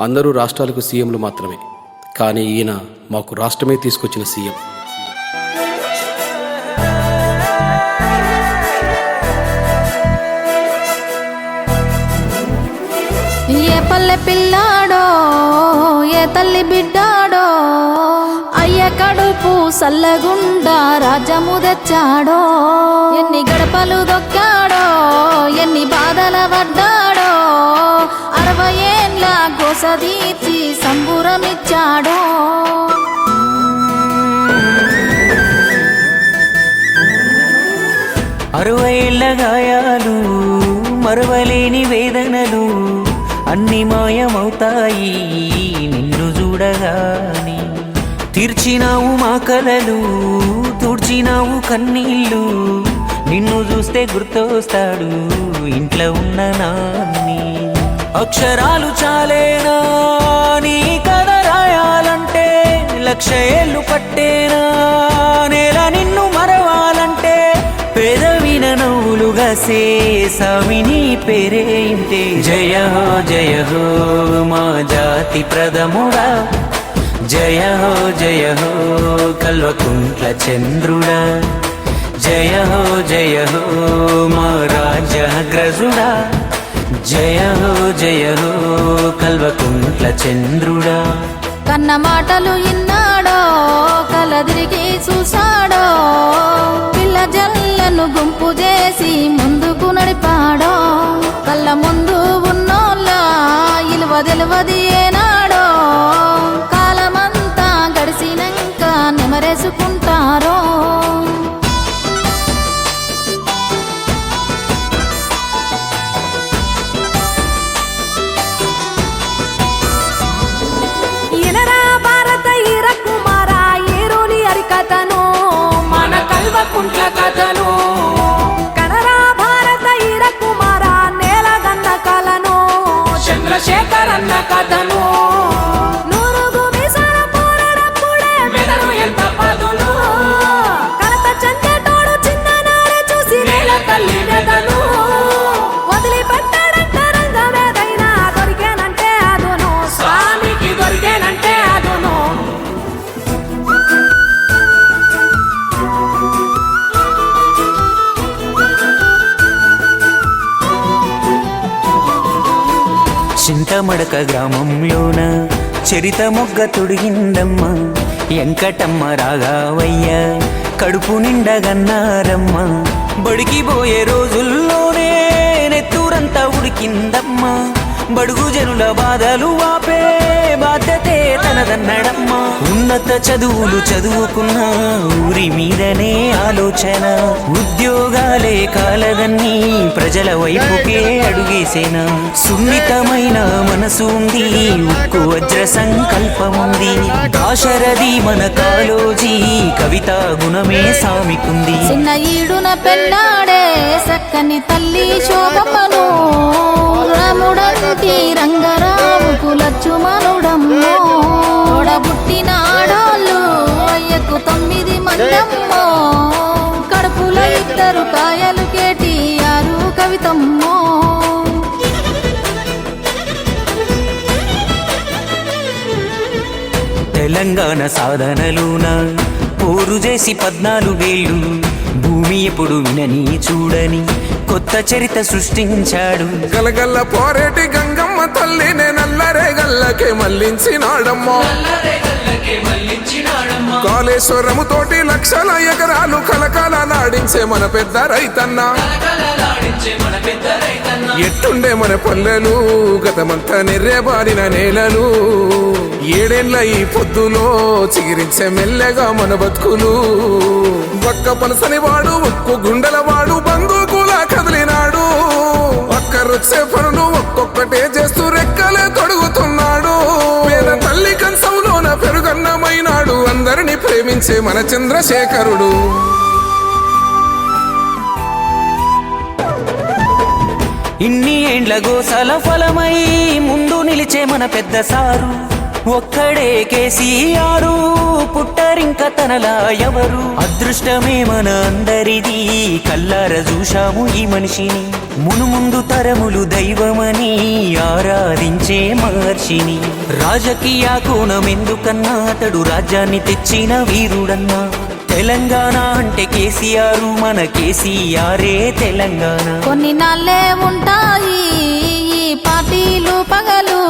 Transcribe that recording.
అందరూ రాష్ట్రాలకు సీఎంలు మాత్రమే, కానీ ఈయన మాకు రాష్ట్రమే తీసుకొచ్చిన సీఎం. ఏ పల్లె పిల్లాడో ఏ తల్లి బిడ్డాడో అయ్య కడుపు సల్లగుండా రాజ్యము తెచ్చాడో. ఎన్ని గడపలు దొక్కాడో ఎన్ని బాధల పడ్డాడో 60 ఏళ్ళ గోస తీర్చి సంబురమిచ్చాడో. 60 ఏళ్ళ గాయాలు మరవలేని వేదనలు అన్ని మాయమవుతాయి నిన్ను చూడగాని. తీర్చినావు మా కలలు తుడిచినావు కన్నీళ్ళు, నిన్ను చూస్తే గుర్తొస్తాడు ఇంట్లో ఉన్న నాన్ని. అక్షరాలు చాలేనా నీ కథ రాయాలంటే, 1,00,000 ఏళ్ళు పట్టేనా నేల నిన్ను మరవాలంటే. పేదవిన నవ్వులుగా సేసామిని పేరే ఇంటే. జయ హో మా జాతి ప్రథముడా, జయ హో కల్వకుంట్ల చంద్రుడా. జయ హో మా రాజ్యాగ్రజుడా, జయ హో కల్వకుంట్ల చంద్రుడా. కన్న మాటలు ఇన్నాడో కలదిరిగి చూసాడో, పిల్ల జల్లను గుంపు చేసి ముందుకు నడిపాడో. కళ్ళ ముందు ఉన్నోళ్ళ ఇలువ తెలువది ఏనాడో, కాలమంతా గడిసినాక నెమరేసుకుంటారో. కల్వకుంట్ల కథను కనరా భారత ఈర కుమార నేలగన్న కలను చంద్రశేఖరన్న కథను. నూరుగు మీసాల పోరాడప్పుడే మెదడు ఎంత పదును, కలత చెందేటోడు చిన్ననాడే చూసి నేల తల్లి మెదను. వదిలిపెట్టాడంట రంగమేదైనా దొరికేనంటే అదును, స్వామికి దొరికేనంటే అదును. చింతమడక గ్రామంలోన చరిత మొగ్గ తొడిగిందమ్మ. ఎంకటమ్మ రాగావయ్య కడుపు నిండగన్నారమ్మ. బడికి పోయే రోజుల్లోనే నెత్తూరంతా ఉడికిందమ్మ. బడుగు జనుల బాధలు వాపే బాధ్యతే తనదన్నడమ్మ. ఉన్నత చదువులు చదువుకున్న ఊరి మీదనే ఆలోచన, ఉద్యోగాలే కాలదన్నీ ప్రజల వైపుకే అడుగేసేనా. సున్నితమైన మనసు ఉంది, ఉక్కు వజ్ర సంకల్పముంది. దాశరథి మన కాలోజీ కవితా గుణమే సామికుంది. చిన్న ఈడున పెళ్ళాడే సక్కని తల్లి శోభమ్మను, రాముడంటి రంగరావుకు లచ్చుమనుడమ్మో. తోడబుట్టిన ఆడోళ్ళు అయ్యకు 9 మందమ్మో, కడుపులో 2 కాయలు KTR కవితమ్మో. తెలంగాణ సాధనలోన పోరు చేసి 14 ఏళ్ళు, భూమి ఎప్పుడు వినని చూడని కొత్త చరిత్ర సృష్టించాడు. గలగల్ల పోరేటి గంగమ్మ తల్లినే నల్లరే గల్లకే మళ్లించినాడమ్మో. కాళేశ్వరము తోటి 1,00,000 ఎకరాలు కలకాల నాడించే మన పెద్ద రైతన్న. ఎట్టుండే మన పల్లెలు గతమంతా నిర్రేబారిన నేలలు. 7 ఏళ్ల ఈ పొద్దులో చిగిరించే మెల్లగా మన బతుకులు. ఒక్క పలసని వాడు ఉక్కు గుండెల వాడు బందూకులా కదిలినాడు. ఒక్కరొచ్చే పనులు ఒక్కొక్కటే చేస్తూ రెక్కలే తొడుగుతున్నాడు. పేద తల్లి కంచంలోన పెరుగన్నమైనాడు, అందరినీ ప్రేమించే మన చంద్రశేఖరుడు. ఇన్ని ఏండ్ల గోసల ఫలమై ముందు నిలిచే మన పెద్ద సారు, ఒక్కడే కేసీఆర్, పుట్టరింక తనలా ఎవరు? అదృష్టమే మన అందరిది, కల్లార చూశాము ఈ మనిషిని. మునుముందు తరములు దైవమని ఆరాధించే మహర్షిని. రాజకీయ కోణం ఎందుకన్నా, అతడు రాజ్యాన్ని తెచ్చిన వీరుడన్నా. తెలంగాణ అంటే కేసీఆర్, మన కేసీఆరే తెలంగాణ. కొన్ని నాళ్ళే ఉంటాయి ఈ పార్టీలు పగలు,